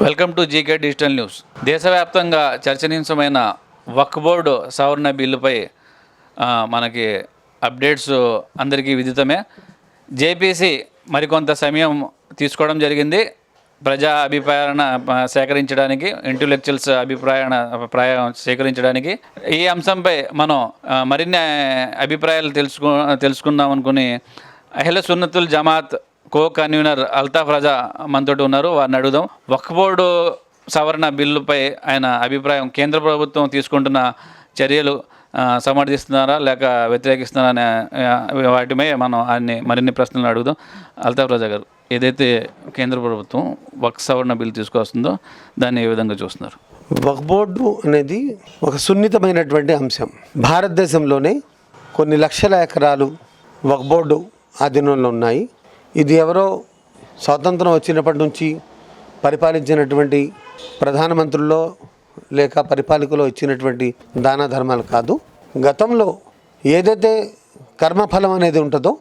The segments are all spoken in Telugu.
Welcome to GK digital news. దేశవ్యాప్తంగా చర్చనీయాంశమైన వక్ఫ్ బోర్డు సవరణ బిల్లుపై మనకి అప్డేట్స్ అందరికీ విదితమే. జేపీసీ మరికొంత సమయం తీసుకోవడం జరిగింది ప్రజా అభిప్రాయాలను సేకరించడానికి, ఇంటెలెక్చువల్స్ అభిప్రాయం సేకరించడానికి. ఈ అంశంపై మనం మరిన్ని అభిప్రాయాలు తెలుసుకుందాం అనుకుని అహ్లే సున్నతుల్ జమాత్ కో కన్వీనర్ అల్తాఫ్ రజా మనతోటి ఉన్నారు. వారిని అడుగుదాం. వక్ఫ్ బోర్డు సవరణ బిల్లుపై ఆయన అభిప్రాయం, కేంద్ర ప్రభుత్వం తీసుకుంటున్న చర్యలు సమర్థిస్తున్నారా లేక వ్యతిరేకిస్తున్నారా అనే వాటిపై మనం మరిన్ని ప్రశ్నలు అడుగుదాం. అల్తాఫ్ రజా గారు, ఏదైతే కేంద్ర ప్రభుత్వం వక్ఫ్ సవరణ బిల్లు తీసుకొస్తుందో దాన్ని ఏ విధంగా చూస్తున్నారు? వక్ఫ్ బోర్డు అనేది ఒక సున్నితమైనటువంటి అంశం. భారతదేశంలోనే కొన్ని లక్షల ఎకరాలు వక్ఫ్ బోర్డు ఆధీనంలో ఉన్నాయి. ఇది ఎవరో స్వాతంత్రం వచ్చినప్పటి నుంచి పరిపాలించినటువంటి ప్రధానమంత్రుల్లో లేక పరిపాలకులో ఇచ్చినటువంటి దాన ధర్మాలు కాదు. గతంలో ఏదైతే కర్మఫలం అనేది ఉంటుందో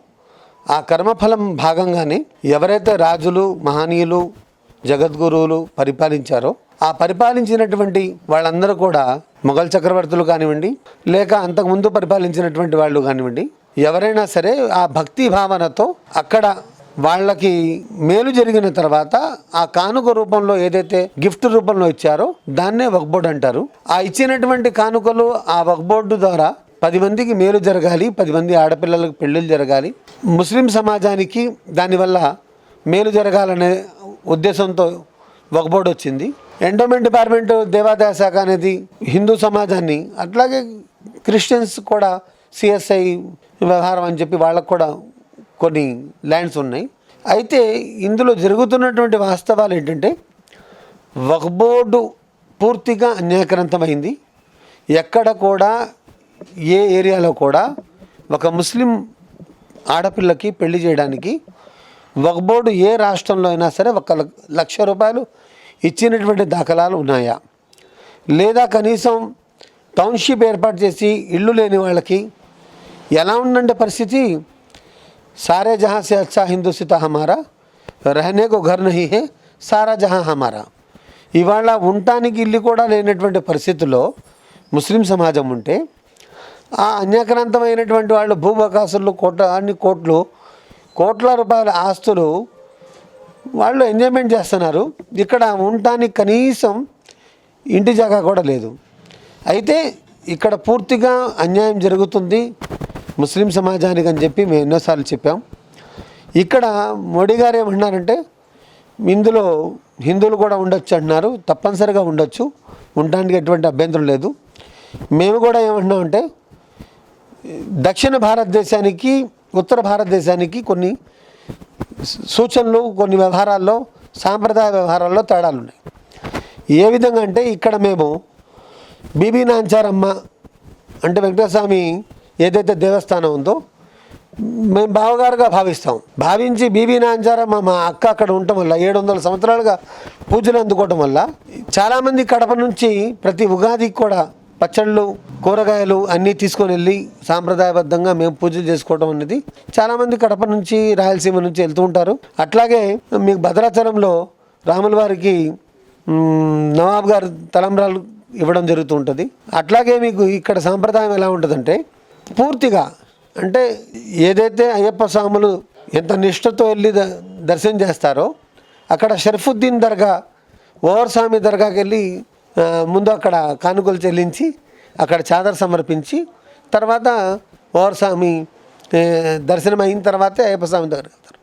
ఆ కర్మఫలం భాగంగానే ఎవరైతే రాజులు, మహనీయులు, జగద్గురువులు పరిపాలించారో ఆ పరిపాలించినటువంటి వాళ్ళందరూ కూడా మొఘల్ చక్రవర్తులు కానివ్వండి, లేక అంతకుముందు పరిపాలించినటువంటి వాళ్ళు కానివ్వండి, ఎవరైనా సరే ఆ భక్తి భావనతో అక్కడ వాళ్ళకి మేలు జరిగిన తర్వాత ఆ కానుక రూపంలో ఏదైతే గిఫ్ట్ రూపంలో ఇచ్చారో దాన్నే వక్ఫ్ బోర్డు అంటారు. ఆ ఇచ్చినటువంటి కానుకలు ఆ వక్ఫ్ బోర్డు ద్వారా 10 మందికి మేలు జరగాలి, 10 మంది ఆడపిల్లలకు పెళ్ళిళ్ళు జరగాలి, ముస్లిం సమాజానికి దానివల్ల మేలు జరగాలనే ఉద్దేశంతో వక్ఫ్ బోర్డు వచ్చింది. ఎండోమెంట్ డిపార్ట్మెంట్, దేవాదాయ శాఖ అనేది హిందూ సమాజాన్ని, అట్లాగే క్రిస్టియన్స్ కూడా సిఎస్ఐ వ్యవహారం అని చెప్పి వాళ్ళకు కూడా కొన్ని ల్యాండ్స్ ఉన్నాయి. అయితే ఇందులో జరుగుతున్నటువంటి వాస్తవాలు ఏంటంటే వక్ఫ్ బోర్డు పూర్తిగా అన్యాయకరంతమైంది. ఎక్కడ కూడా ఏ ఏరియాలో కూడా ఒక ముస్లిం ఆడపిల్లకి పెళ్లి చేయడానికి వక్ఫ్ బోర్డు ఏ రాష్ట్రంలో అయినా సరే 1,00,000 రూపాయలు ఇచ్చినటువంటి దాఖలాలు ఉన్నాయా? లేదా కనీసం టౌన్షిప్ ఏర్పాటు చేసి ఇళ్ళు లేని వాళ్ళకి ఎలా ఉందంటే పరిస్థితి, సారే జహాं से अच्छा हिंदुस्तान हमारा रहने को घर नहीं है सारा जहां हमारा. ఇవాళ ఉండటానికి ఇల్లు కూడా లేనటువంటి పరిస్థితుల్లో ముస్లిం సమాజం ఉంటే ఆ అన్యాక్రాంతమైనటువంటి వాళ్ళు భూవకాసులు కోట్ల రూపాయల ఆస్తులు వాళ్ళు ఎంజాయ్మెంట్ చేస్తున్నారు. ఇక్కడ ఉండటానికి కనీసం ఇంటి జాగా కూడా లేదు. అయితే ఇక్కడ పూర్తిగా అన్యాయం జరుగుతుంది ముస్లిం సమాజానికి అని చెప్పి మేము ఎన్నోసార్లు చెప్పాం. ఇక్కడ మోడీ గారు ఏమంటున్నారంటే ఇందులో హిందువులు కూడా ఉండొచ్చు అంటున్నారు. తప్పనిసరిగా ఉండొచ్చు, ఉండడానికి ఎటువంటి అభ్యంతరం లేదు. మేము కూడా ఏమంటున్నామంటే దక్షిణ భారతదేశానికి, ఉత్తర భారతదేశానికి కొన్ని సూచనలు, కొన్ని వ్యవహారాల్లో, సాంప్రదాయ వ్యవహారాల్లో తేడాలు ఉన్నాయి. ఏ విధంగా అంటే ఇక్కడ మేము బీబీ నాంచారమ్మ అంటే వెంకటేశ్వర స్వామి ఏదైతే దేవస్థానం ఉందో మేము బావగారుగా భావించి బీబీ నాంచారమ్మ మా అక్క అక్కడ ఉండటం వల్ల 700 సంవత్సరాలుగా పూజలు అందుకోవటం వల్ల చాలామంది కడప నుంచి ప్రతి ఉగాదికి కూడా పచ్చళ్ళు, కూరగాయలు అన్నీ తీసుకొని వెళ్ళి సాంప్రదాయబద్ధంగా మేము పూజలు చేసుకోవడం అనేది చాలామంది కడప నుంచి, రాయలసీమ నుంచి వెళ్తూ ఉంటారు. అట్లాగే మీకు భద్రాచలంలో రాముల వారికి నవాబ్ గారు తలంబ్రాలు ఇవ్వడం జరుగుతూ ఉంటుంది. అట్లాగే మీకు ఇక్కడ సాంప్రదాయం ఎలా ఉంటుందంటే పూర్తిగా అంటే ఏదైతే అయ్యప్ప స్వాములు ఎంత నిష్ఠతో వెళ్ళి దర్శనం చేస్తారో అక్కడ షరఫుద్దీన్ దర్గా, ఓవర్ స్వామి దర్గాకి వెళ్ళి ముందు అక్కడ కానుకలు చెల్లించి అక్కడ చాదర్ సమర్పించి తర్వాత ఓవర్ స్వామి దర్శనం అయిన తర్వాతే అయ్యప్ప స్వామి దగ్గరికి వెళ్తారు.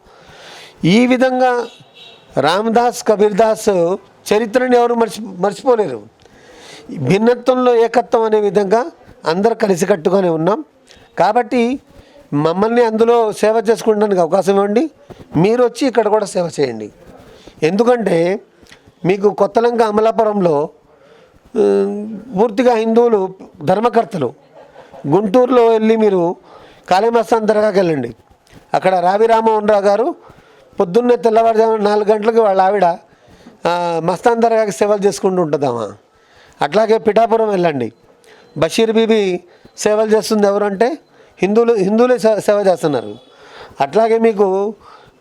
ఈ విధంగా రామదాస్, కబీర్దాస్ చరిత్రని ఎవరు మర్చిపోలేరు. భిన్నత్వంలో ఏకత్వం అనే విధంగా అందరు కలిసికట్టుగానే ఉన్నాం. కాబట్టి మమ్మల్ని అందులో సేవ చేసుకోవడానికి అవకాశం ఇవ్వండి. మీరు వచ్చి ఇక్కడ కూడా సేవ చేయండి. ఎందుకంటే మీకు కొత్తలంక అమలాపురంలో పూర్తిగా హిందువులు ధర్మకర్తలు. గుంటూరులో వెళ్ళి మీరు కాళీమస్తాన్ దర్గాకి వెళ్ళండి. అక్కడ రావి రామ్మోహన్ రావు గారు పొద్దున్నే తెల్లవారుజామున 4 గంటలకు వాళ్ళ ఆవిడ మస్తాన్ దర్గాకి సేవలు చేసుకుంటూ ఉంటుందామా. అట్లాగే పిఠాపురం వెళ్ళండి, బషీర్ బీబీ సేవలు చేస్తుంది ఎవరంటే హిందువులే సేవ చేస్తున్నారు. అట్లాగే మీకు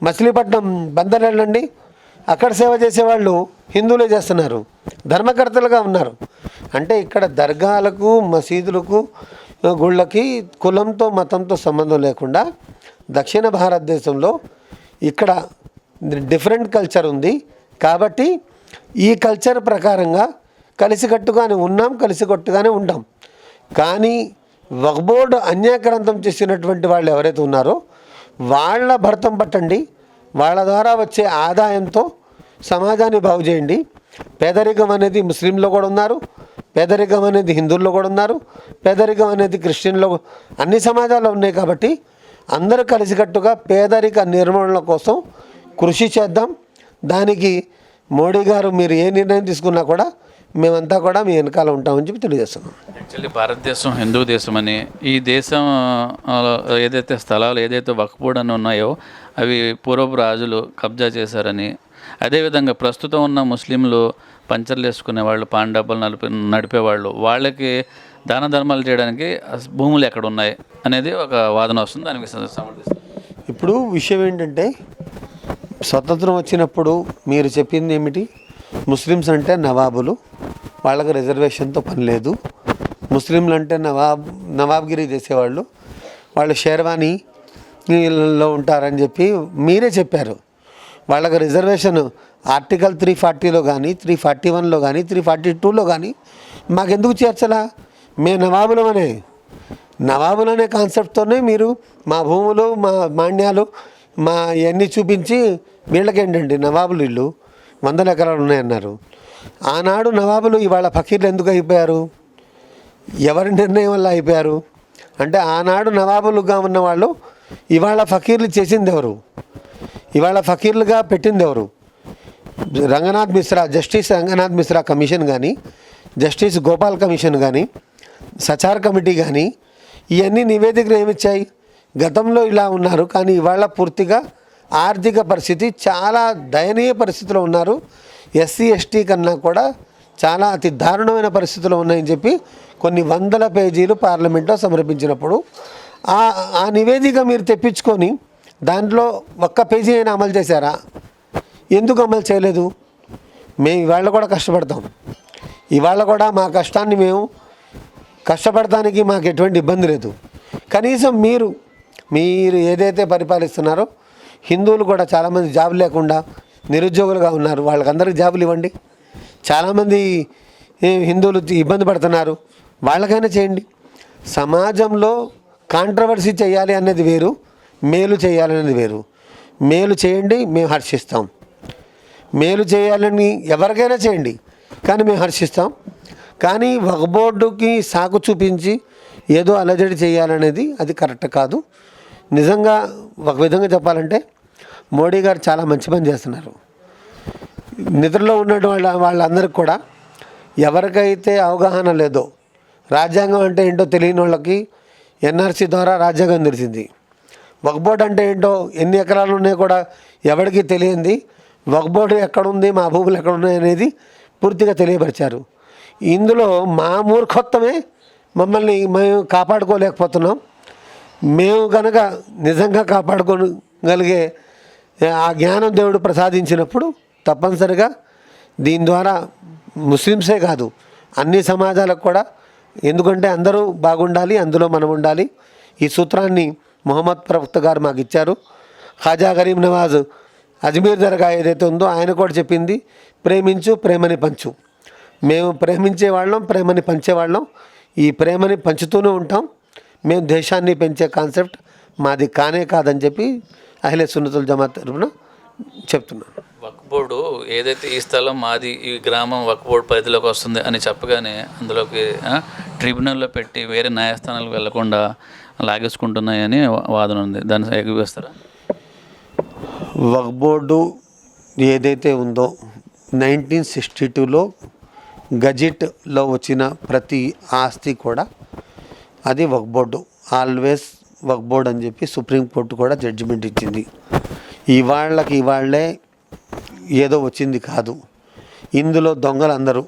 మచిలీపట్నం బందర్ వెళ్ళండి, అక్కడ సేవ చేసేవాళ్ళు హిందువులే చేస్తున్నారు, ధర్మకర్తలుగా ఉన్నారు. అంటే ఇక్కడ దర్గాలకు, మసీదులకు, గుళ్ళకి కులంతో మతంతో సంబంధం లేకుండా దక్షిణ భారతదేశంలో ఇక్కడ డిఫరెంట్ కల్చర్ ఉంది. కాబట్టి ఈ కల్చర్ ప్రకారంగా కలిసికట్టుగానే ఉన్నాం, కలిసికట్టుగానే ఉంటాం. కానీ వక్ఫ్ బోర్డు అన్యాక్రాంతం చేసినటువంటి వాళ్ళు ఎవరైతే ఉన్నారో వాళ్ళ భర్తం పట్టండి, వాళ్ళ ద్వారా వచ్చే ఆదాయంతో సమాజాన్ని బాగు చేయండి. పేదరికం అనేది ముస్లింలో కూడా ఉన్నారు, పేదరికం అనేది హిందువుల్లో కూడా ఉన్నారు, పేదరికం అనేది క్రిస్టియన్లో, అన్ని సమాజాల్లో ఉన్నాయి. కాబట్టి అందరూ కలిసికట్టుగా పేదరిక నిర్మూలన కోసం కృషి చేద్దాం. దానికి మోడీ గారు మీరు ఏ నిర్ణయం తీసుకున్నా కూడా మేమంతా కూడా మీ వెనకాల ఉంటామని చెప్పి తెలియజేస్తున్నాం. యాక్చువల్లీ భారతదేశం హిందూ దేశం అని, ఈ దేశం ఏదైతే స్థలాలు ఏదైతే వక్ఫ్ బోర్డు అని ఉన్నాయో అవి పూర్వపు రాజులు కబ్జా చేశారని, అదేవిధంగా ప్రస్తుతం ఉన్న ముస్లింలు పంచర్లు వేసుకునే వాళ్ళు, పాండబ్బలు నడిపేవాళ్ళు, వాళ్ళకి దాన ధర్మాలు చేయడానికి భూములు ఎక్కడ ఉన్నాయి అనేది ఒక వాదన వస్తుంది. దానికి సమర్థిస్తుంది. ఇప్పుడు విషయం ఏంటంటే స్వతంత్రం వచ్చినప్పుడు మీరు చెప్పింది ఏమిటి, ముస్లిమ్స్ అంటే నవాబులు, వాళ్ళకి రిజర్వేషన్తో పని లేదు, ముస్లింలు అంటే నవాబ్గిరి చేసేవాళ్ళు, వాళ్ళు షేర్వానీలో ఉంటారని చెప్పి మీరే చెప్పారు. వాళ్ళకి రిజర్వేషన్ ఆర్టికల్ 340లో కానీ 341లో కానీ 342లో కానీ మాకెందుకు చేర్చలా? మేము నవాబులనే కాన్సెప్ట్తోనే మీరు మా భూములు, మా మాన్యాలు, మా ఇవన్నీ చూపించి వీళ్ళకేంటండి నవాబులు ఇల్లు 100 ఎకరాలు ఉన్నాయన్నారు. ఆనాడు నవాబులు ఇవాళ ఫకీర్లు ఎందుకు అయిపోయారు? ఎవరి నిర్ణయం వల్ల అయిపోయారు? అంటే ఆనాడు నవాబులుగా ఉన్నవాళ్ళు ఇవాళ ఫకీర్లు చేసింది ఎవరు? ఇవాళ ఫకీర్లుగా పెట్టింది ఎవరు? జస్టిస్ రంగనాథ్ మిశ్రా కమిషన్ కానీ, జస్టిస్ గోపాల్ కమిషన్ కానీ, సచార్ కమిటీ కానీ ఇవన్నీ నివేదికలు ఏమిచ్చాయి? గతంలో ఇలా ఉన్నారు, కానీ ఇవాళ పూర్తిగా ఆర్థిక పరిస్థితి చాలా దయనీయ పరిస్థితిలో ఉన్నారు. ఎస్సీ ఎస్టీ కన్నా కూడా చాలా అతి దారుణమైన పరిస్థితుల్లో ఉన్నాయని చెప్పి కొన్ని వందల పేజీలు పార్లమెంట్లో సమర్పించినప్పుడు ఆ నివేదిక మీరు తెప్పించుకొని దాంట్లో ఒక్క పేజీ అయినా అమలు చేశారా? ఎందుకు అమలు చేయలేదు? మేము ఇవాళ కూడా కష్టపడతాం, ఇవాళ కూడా మా కష్టాన్ని మేము కష్టపడటానికి మాకు ఎటువంటి ఇబ్బంది లేదు. కనీసం మీరు ఏదైతే పరిపాలిస్తున్నారో హిందువులు కూడా చాలామంది జాబ్ లేకుండా నిరుద్యోగులుగా ఉన్నారు, వాళ్ళకందరికీ జాబులు ఇవ్వండి. చాలామంది హిందువులు ఇబ్బంది పడుతున్నారు, వాళ్ళకైనా చేయండి. సమాజంలో కాంట్రవర్సీ చేయాలి అనేది వేరు, మేలు చేయాలనేది వేరు. మేలు చేయండి, మేము హర్షిస్తాం. మేలు చేయాలని ఎవరికైనా చేయండి, కానీ మేము హర్షిస్తాం. కానీ వక్ఫ్ బోర్డుకి సాకు చూపించి ఏదో అలజడి చేయాలనేది అది కరెక్ట్ కాదు. నిజంగా ఒక విధంగా చెప్పాలంటే మోడీ గారు చాలా మంచి పని చేస్తున్నారు. నిద్రలో ఉన్న వాళ్ళందరికీ కూడా ఎవరికైతే అవగాహన లేదో, రాజ్యాంగం అంటే ఏంటో తెలియని వాళ్ళకి ఎన్ఆర్సీ ద్వారా రాజ్యాంగం తెలిసింది. వక్ఫ్ బోర్డు అంటే ఏంటో, ఎన్ని ఎకరాలు ఉన్నాయో కూడా ఎవరికి తెలియంది. వక్ఫ్ బోర్డు ఎక్కడుంది, మా భూములు ఎక్కడున్నాయి అనేది పూర్తిగా తెలియపరిచారు. ఇందులో మా మూర్ఖత్వమే మమ్మల్ని మేము కాపాడుకోలేకపోతున్నాం. మేము కనుక నిజంగా కాపాడుకోగలిగే ఆ జ్ఞానం దేవుడు ప్రసాదించినప్పుడు తప్పనిసరిగా దీని ద్వారా ముస్లిమ్సే కాదు అన్ని సమాజాలకు కూడా, ఎందుకంటే అందరూ బాగుండాలి, అందులో మనం ఉండాలి. ఈ సూత్రాన్ని మొహమ్మద్ ప్రవక్త గారు మాకు ఇచ్చారు. ఖాజా గరీబ్ నవాజ్ అజ్మీర్ దర్గా ఏదైతే ఉందో ఆయన కూడా చెప్పింది, ప్రేమించు ప్రేమని పంచు. మేము ప్రేమించే వాళ్ళం, ప్రేమని పంచేవాళ్ళం, ఈ ప్రేమని పంచుతూనే ఉంటాం. మేము దేశాన్ని పెంచే కాన్సెప్ట్ మాది కానే కాదని చెప్పి అహ్లే సున్నతుల్ జమాత్ తరఫున చెప్తున్నాను. వక్ఫ్ బోర్డు ఏదైతే ఈ స్థలం మాది, ఈ గ్రామం వక్ఫ్ బోర్డు పరిధిలోకి వస్తుంది అని చెప్పగానే అందులోకి ట్రిబ్యునల్లో పెట్టి వేరే న్యాయస్థానాలకు వెళ్లకుండా లాగేసుకుంటున్నాయని వాదన ఉంది. దాన్ని ఏకీపిస్తారా? వక్ఫ్ బోర్డు ఏదైతే ఉందో 1962లో గజెట్లో వచ్చిన ప్రతి ఆస్తి కూడా అది వక్ఫ్ బోర్డు, ఆల్వేస్ వక్ఫ్ బోర్డు అని చెప్పి సుప్రీంకోర్టు కూడా జడ్జిమెంట్ ఇచ్చింది. ఇవాళ్ళే ఏదో వచ్చింది కాదు, ఇందులో దొంగలు అందరూ.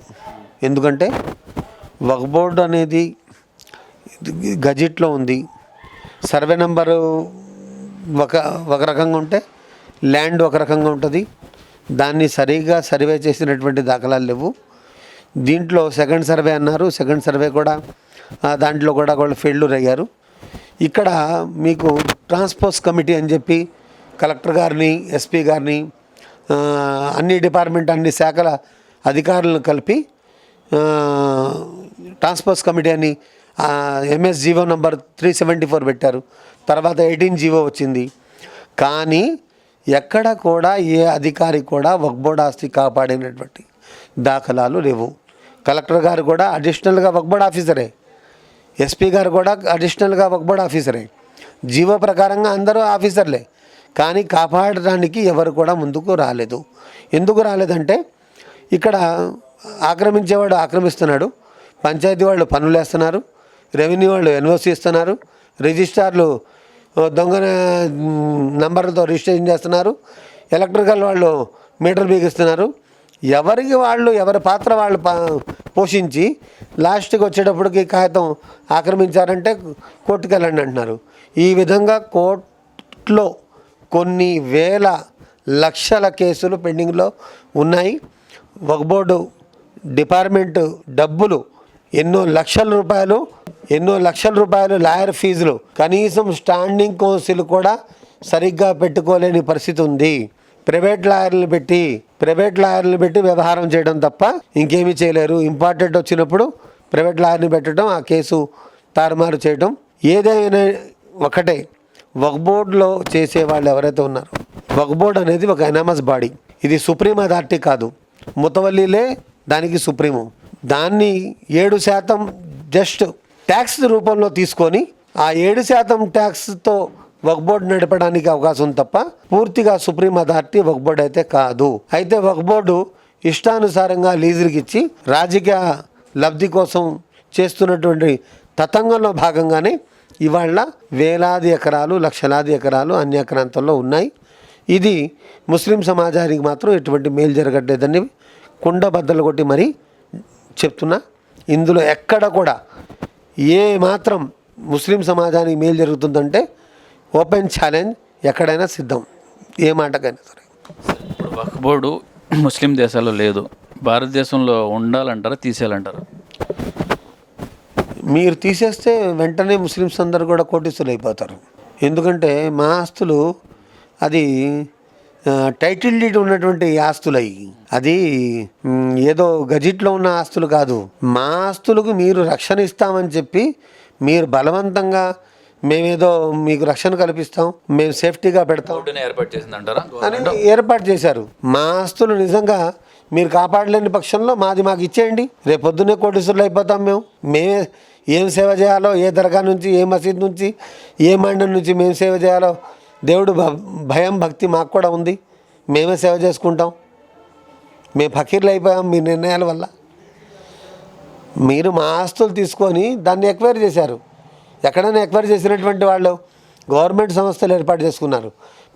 ఎందుకంటే వక్ఫ్ బోర్డు అనేది గజెట్లో ఉంది, సర్వే నెంబరు ఒక రకంగా ఉంటే ల్యాండ్ ఒక రకంగా ఉంటుంది, దాన్ని సరిగా సర్వే చేసినటువంటి దాఖలాలు లేవు. దీంట్లో సెకండ్ సర్వే అన్నారు, సెకండ్ సర్వే కూడా దాంట్లో కూడా వాళ్ళు ఫెయిల్యూర్ అయ్యారు. ఇక్కడ మీకు ట్రాన్స్పోర్ట్స్ కమిటీ అని చెప్పి కలెక్టర్ గారిని, ఎస్పీ గారిని, అన్ని డిపార్ట్మెంట్, అన్ని శాఖల అధికారులను కలిపి ట్రాన్స్పోర్ట్స్ కమిటీ అని ఎంఎస్ జీవో నంబర్ 374 పెట్టారు. తర్వాత 18 జీవో వచ్చింది. కానీ ఎక్కడ కూడా ఏ అధికారి కూడా వక్ఫ్ బోర్డ్ ఆస్తి కాపాడినటువంటి దాఖలాలు లేవు. కలెక్టర్ గారు కూడా అడిషనల్గా వక్ఫ్ బోర్డ్ ఆఫీసరే, ఎస్పీ గారు కూడా అడిషనల్గా వక్ఫ్ బోర్డ్ ఆఫీసరే, జీవో ప్రకారంగా అందరూ ఆఫీసర్లే. కానీ కాపాడడానికి ఎవరు కూడా ముందుకు రాలేదు. ఎందుకు రాలేదంటే ఇక్కడ ఆక్రమించేవాడు ఆక్రమిస్తున్నాడు, పంచాయతీ వాళ్ళు పనులు వేస్తున్నారు, రెవెన్యూ వాళ్ళు ఎన్ఓసి ఇస్తున్నారు, రిజిస్ట్రార్లు దొంగ నంబర్లతో రిజిస్ట్రేషన్ చేస్తున్నారు, ఎలక్ట్రికల్ వాళ్ళు మీటర్ బిగిస్తున్నారు. ఎవరికి వాళ్ళు ఎవరి పాత్ర వాళ్ళు పోషించి లాస్ట్కి వచ్చేటప్పటికి కాగితం ఆక్రమించారంటే కోర్టుకు వెళ్ళండి అంటున్నారు. ఈ విధంగా కోర్టులో కొన్ని వేల లక్షల కేసులు పెండింగ్లో ఉన్నాయి. వక్ఫ్ బోర్డు డిపార్ట్మెంట్ డబ్బులు ఎన్నో లక్షల రూపాయలు లాయర్ ఫీజులు, కనీసం స్టాండింగ్ కౌన్సిల్ కూడా సరిగ్గా పెట్టుకోలేని పరిస్థితి ఉంది. ప్రైవేట్ లాయర్లు పెట్టి వ్యవహారం చేయడం తప్ప ఇంకేమీ చేయలేరు. ఇంపార్టెంట్ వచ్చినప్పుడు ప్రైవేట్ లాయర్ని పెట్టడం, ఆ కేసు తారుమారు చేయడం. ఏదైనా ఒకటే, వక్ఫ్ బోర్డులో చేసే వాళ్ళు ఎవరైతే ఉన్నారో, వక్ఫ్ బోర్డు అనేది ఒక ఎనామస్ బాడీ. ఇది సుప్రీం అథారిటీ కాదు, ముతవల్లీలే దానికి సుప్రీము. దాన్ని 7% జస్ట్ ట్యాక్స్ రూపంలో తీసుకొని ఆ 7% ట్యాక్స్తో వక్ఫ్ బోర్డు నడపడానికి అవకాశం తప్ప పూర్తిగా సుప్రీం అథారిటీ వక్ఫ్ బోర్డు అయితే కాదు. అయితే వక్ఫ్ బోర్డు ఇష్టానుసారంగా లీజులకి ఇచ్చి రాజకీయ లబ్ధి కోసం చేస్తున్నటువంటి తతంగంలో భాగంగానే ఇవాళ వేలాది ఎకరాలు, లక్షలాది ఎకరాలు అన్యాక్రాంతంలో ఉన్నాయి. ఇది ముస్లిం సమాజానికి మాత్రం ఎటువంటి మేలు జరగట్లేదని కుండ బద్దలు కొట్టి మరీ చెప్తున్నా. ఇందులో ఎక్కడ కూడా ఏ మాత్రం ముస్లిం సమాజానికి మేలు జరుగుతుందంటే ఓపెన్ ఛాలెంజ్, ఎక్కడైనా సిద్ధం, ఏ మాటకైనా సరే. ఇప్పుడు వక్ఫ్ బోర్డు ముస్లిం దేశాల్లో లేదు, భారతదేశంలో ఉండాలంటారా, తీసేయాలంటారా? మీరు తీసేస్తే వెంటనే ముస్లిమ్స్ అందరూ కూడా కోటీసులు అయిపోతారు. ఎందుకంటే మా ఆస్తులు అది టైటిల్ డీడ్ ఉన్నటువంటి ఆస్తులు అయ్యి, అది ఏదో గజిట్లో ఉన్న ఆస్తులు కాదు. మా ఆస్తులకు మీరు రక్షణ ఇస్తామని చెప్పి మీరు బలవంతంగా మేమేదో మీకు రక్షణ కల్పిస్తాం, మేము సేఫ్టీగా పెడతాం అని ఏర్పాటు చేశారు. మా ఆస్తులు నిజంగా మీరు కాపాడలేని పక్షంలో మాకు ఇచ్చేయండి, రేపు పొద్దున్నే కోటీశ్వరులు అయిపోతాం. మేమే ఏం సేవ చేయాలో, ఏ దర్గా నుంచి, ఏ మసీద్ నుంచి, ఏ మండలం నుంచి మేము సేవ చేయాలో దేవుడు భయం భక్తి మాకు కూడా ఉంది, మేమే సేవ చేసుకుంటాం. మేము ఫకీర్లు అయిపోయాం మీ నిర్ణయాల వల్ల. మీరు మా ఆస్తులు తీసుకొని దాన్ని ఎక్వైర్ చేశారు. ఎక్కడైనా ఎక్వైర్ చేసినటువంటి వాళ్ళు గవర్నమెంట్ సంస్థలు ఏర్పాటు చేసుకున్నారు,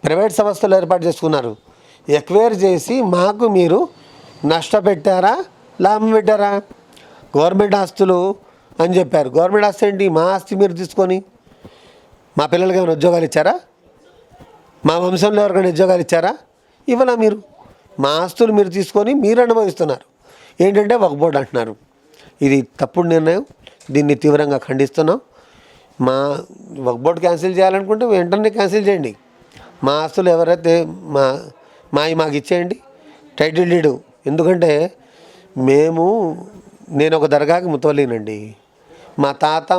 ప్రైవేట్ సంస్థలు ఏర్పాటు చేసుకున్నారు. ఎక్వైర్ చేసి మాకు మీరు నష్టపెట్టారా, లాభం పెట్టారా? గవర్నమెంట్ ఆస్తులు అని చెప్పారు. గవర్నమెంట్ ఆస్తి ఏంటి? మా ఆస్తి మీరు తీసుకొని మా పిల్లలకి ఏమైనా ఉద్యోగాలు ఇచ్చారా? మా వంశంలో ఎవరికైనా ఉద్యోగాలు ఇచ్చారా? ఇవ్వలా. మీరు మా ఆస్తులు మీరు తీసుకొని మీరు అనుభవిస్తున్నారు. ఏంటంటే వక్ఫ్ బోర్డు అంటున్నారు. ఇది తప్పుడు నిర్ణయం, దీన్ని తీవ్రంగా ఖండిస్తున్నాం. మా వక్ఫ్ బోర్డు క్యాన్సిల్ చేయాలనుకుంటే వెంటనే క్యాన్సిల్ చేయండి. మా ఆస్తులు ఎవరైతే మాకు ఇచ్చేయండి, టైటిల్ డీడు. ఎందుకంటే నేను ఒక దర్గాకి ముతవల్లీనండి. మా తాత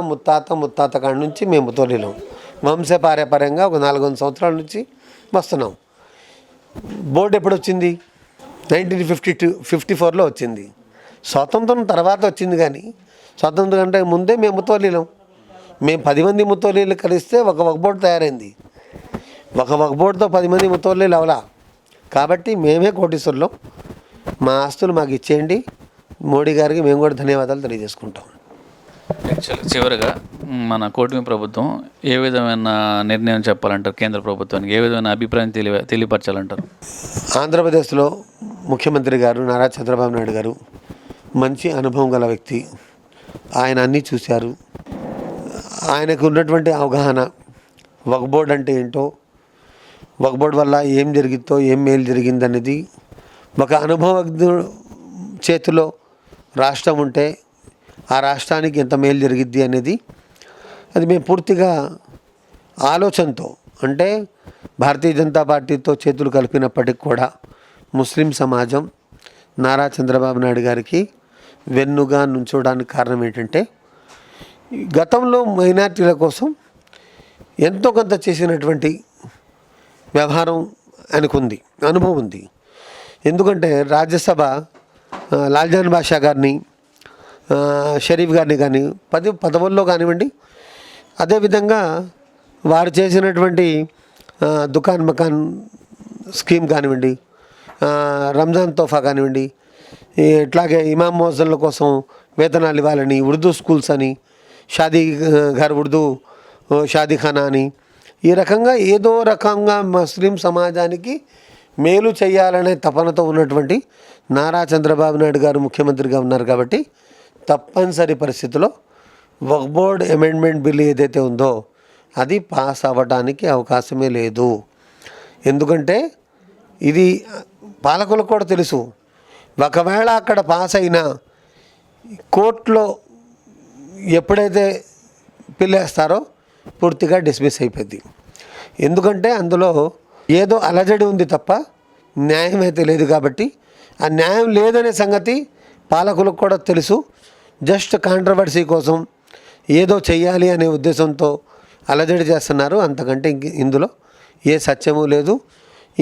ముత్తాత కాడి నుంచి మేము ముతవల్లీలం. వంశపారంపర్యంగా ఒక 400 సంవత్సరాల నుంచి వస్తున్నాం. బోర్డు ఎప్పుడు వచ్చింది? 1954లో వచ్చింది. స్వాతంత్రం తర్వాత వచ్చింది, కానీ స్వాతంత్రం కంటే ముందే మేము ముతవల్లీలం. మేము 10 మంది ముతవల్లీలు కలిస్తే ఒక వక్ఫ్ బోర్డు తయారైంది. ఒక వక్ఫ్ బోర్డుతో 10 మంది ముతవల్లీలు అవలా. కాబట్టి మేమే కోటీశ్వరులం. మా ఆస్తులు మాకు ఇచ్చేయండి. మోడీ గారికి మేము కూడా ధన్యవాదాలు తెలియజేసుకుంటాం. చివరిగా మన కూటమి ప్రభుత్వం ఏ విధమైన నిర్ణయం చెప్పాలంటారు? కేంద్ర ప్రభుత్వానికి ఏ విధమైన అభిప్రాయం తెలియపరచాలంటారు? ఆంధ్రప్రదేశ్లో ముఖ్యమంత్రి గారు నారా చంద్రబాబు నాయుడు గారు మంచి అనుభవం గల వ్యక్తి. ఆయన అన్నీ చూశారు. ఆయనకు ఉన్నటువంటి అవగాహన, వక్ఫ్ బోర్డు అంటే ఏంటో, వక్ఫ్ బోర్డు వల్ల ఏం జరిగిందో, ఏం మేలు జరిగిందనేది ఒక అనుభవజ్ఞుడు చేతిలో రాష్ట్రం ఉంటే ఆ రాష్ట్రానికి ఎంత మేలు జరిగిద్ది అనేది అది మేము పూర్తిగా ఆలోచనతో, అంటే భారతీయ జనతా పార్టీతో చేతులు కలిపినప్పటికి కూడా ముస్లిం సమాజం నారా చంద్రబాబు నాయుడు గారికి వెన్నుగా నుంచోడానికి కారణం ఏంటంటే గతంలో మైనార్టీల కోసం ఎంతో కొంత చేసినటువంటి వ్యవహారం అనుకుంది, అనుభవం ఉంది. ఎందుకంటే రాజ్యసభ లాల్జాన్ బాషా గారిని, షరీఫ్ గారిని కానీ పదవుల్లో కానివ్వండి, అదేవిధంగా వారు చేసినటువంటి దుకాన్ మకాన్ స్కీమ్ కానివ్వండి, రంజాన్ తోఫా కానివ్వండి, ఇట్లాగే ఇమాం మోజన్ల కోసం వేతనాలు ఇవ్వాలని, ఉర్దూ స్కూల్స్ అని, షాదీ ఘర్ ఉర్దూ షాదీఖానా అని, ఈ రకంగా ఏదో రకంగా ముస్లిం సమాజానికి మేలు చేయాలనే తపనతో ఉన్నటువంటి నారా చంద్రబాబు నాయుడు గారు ముఖ్యమంత్రిగా ఉన్నారు కాబట్టి తప్పనిసరి పరిస్థితిలో వక్ఫ్ బోర్డ్ అమెండ్మెంట్ బిల్ ఏదైతే ఉందో అది పాస్ అవ్వడానికి అవకాశమే లేదు. ఎందుకంటే ఇది పాలకులకు కూడా తెలుసు, ఒకవేళ అక్కడ పాస్ అయినా కోర్టులో ఎప్పుడైతే పిల్లేస్తారో పూర్తిగా డిస్మిస్ అయిపోద్ది. ఎందుకంటే అందులో ఏదో అలజడి ఉంది తప్ప న్యాయం అయితే లేదు. కాబట్టి ఆ న్యాయం లేదనే సంగతి పాలకులకు కూడా తెలుసు. జస్ట్ కాంట్రవర్సీ కోసం ఏదో చెయ్యాలి అనే ఉద్దేశంతో అలజడి చేస్తున్నారు. అంతకంటే ఇందులో ఏ సత్యము లేదు.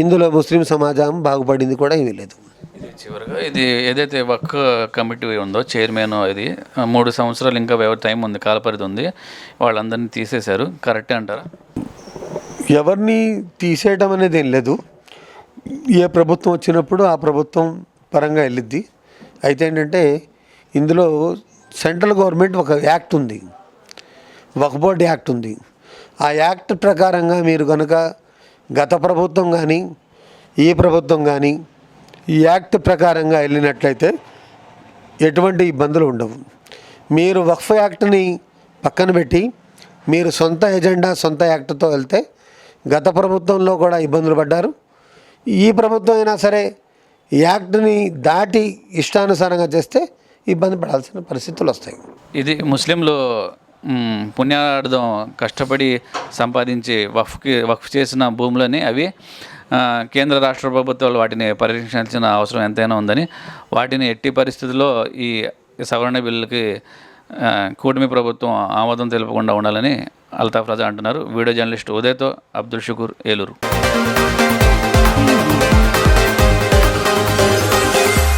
ఇందులో ముస్లిం సమాజం బాగుపడింది కూడా ఏమీ లేదు. ఇది చివరిగా ఇది ఏదైతే వర్క్ కమిటీ ఉందో చైర్మన్, ఇది 3 సంవత్సరాలు ఇంకా టైం ఉంది, కాలపరిధి ఉంది, వాళ్ళందరినీ తీసేశారు. కరెక్టే అంటారా? ఎవరిని తీసేయడం అనేది ఏం లేదు. ఏ ప్రభుత్వం వచ్చినప్పుడు ఆ ప్రభుత్వం పరంగా వెళ్ళిద్ది. అయితే ఏంటంటే ఇందులో సెంట్రల్ గవర్నమెంట్ ఒక యాక్ట్ ఉంది, వక్ఫ్ బోర్డ్ యాక్ట్ ఉంది. ఆ యాక్ట్ ప్రకారంగా మీరు కనుక గత ప్రభుత్వం కానీ ఈ ప్రభుత్వం కానీ ఈ యాక్ట్ ప్రకారంగా వెళ్ళినట్లయితే ఎటువంటి ఇబ్బందులు ఉండవు. మీరు వక్ఫ్ యాక్ట్ని పక్కన పెట్టి మీరు సొంత ఎజెండా, సొంత యాక్ట్తో వెళ్తే గత ప్రభుత్వంలో కూడా ఇబ్బందులు పడ్డారు. ఈ ప్రభుత్వం అయినా సరే యాక్ట్ని దాటి ఇష్టానుసారంగా చేస్తే ఇబ్బంది పడాల్సిన పరిస్థితులు వస్తాయి. ఇది ముస్లింలు పుణ్యార్థం కష్టపడి సంపాదించి వక్ఫ్ చేసిన భూములని అవి కేంద్ర రాష్ట్ర ప్రభుత్వాలు వాటిని పరిరక్షించాల్సిన అవసరం ఎంతైనా ఉందని, వాటిని ఎట్టి పరిస్థితుల్లో ఈ సవరణ బిల్లుకి కూటమి ప్రభుత్వం ఆమోదం తెలుపకుండా ఉండాలని అల్తాఫ్ రాజా అంటున్నారు. వీడియో జర్నలిస్ట్ ఉదయ్తో అబ్దుల్ షుకూర్, ఏలూరు.